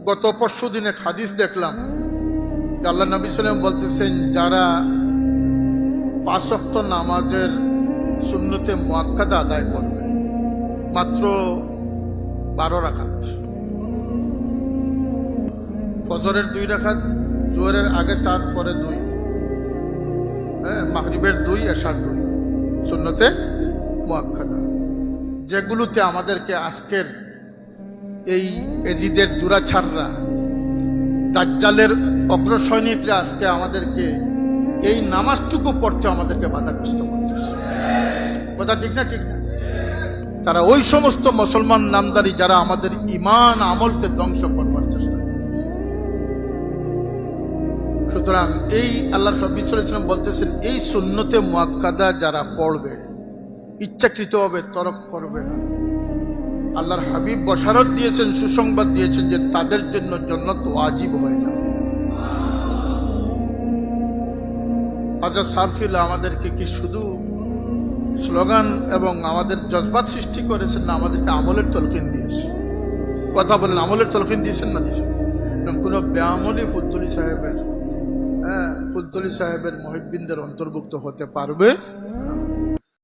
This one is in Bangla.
গত পরশু দিনে হাদিস দেখলাম যে আল্লাহ নবী সাল্লাল্লাহু আলাইহি ওয়াসাল্লাম বলতেছেন, যারা 5 ওয়াক্ত নামাজের সুন্নতে মুআক্কাদা আদায় করবে, মাত্র 12 রাকাত, ফজরের 2 রাকাত, জোহরের আগে 4, পরে 2, মাগরিবের 2, এশার 2, সুন্নতে মুআক্কাদা, যেগুলোতে আমাদেরকে আজকের এই এজিদের দুরাচাররা, দাজ্জালের অগ্রসৈনিকরা আজকে আমাদেরকে এই নামাজটুকু পড়তে আমাদেরকে বাধাগ্রস্ত করতেছে। কথা ঠিক না? ঠিক না? তারা ওই সমস্ত মুসলমান নামদারি যারা আমাদের ঈমান আমলকে ধ্বংস করবার চেষ্টা করতেছে। সুতরাং এই আল্লাহর নবী সাল্লাল্লাহু আলাইহি ওয়াসাল্লাম বলতেছেন, এই সুন্নতে মুআক্কাদা যারা পড়বে, ইচ্ছাকৃতভাবে তরক করবে না, আল্লাহর হাবিব বশারত দিয়েছেন, সুসংবাদ দিয়েছেন যে তাদের জন্য জান্নাত ওয়াজিব হয়ে যাবে। হযরত সারফিল্লাহ আমাদেরকে কি শুধু স্লোগান এবং আমাদের জজবাত সৃষ্টি করেছেন না, আমাদেরকে আমলের তলকিন দিয়েছেন। কথা বলেন, আমলের তলকিন দিয়েছেন না দিয়েছেন? কোন বেআমলি ফুলতলি সাহেবের মুহিব্বিনদের অন্তর্ভুক্ত হতে পারবে না।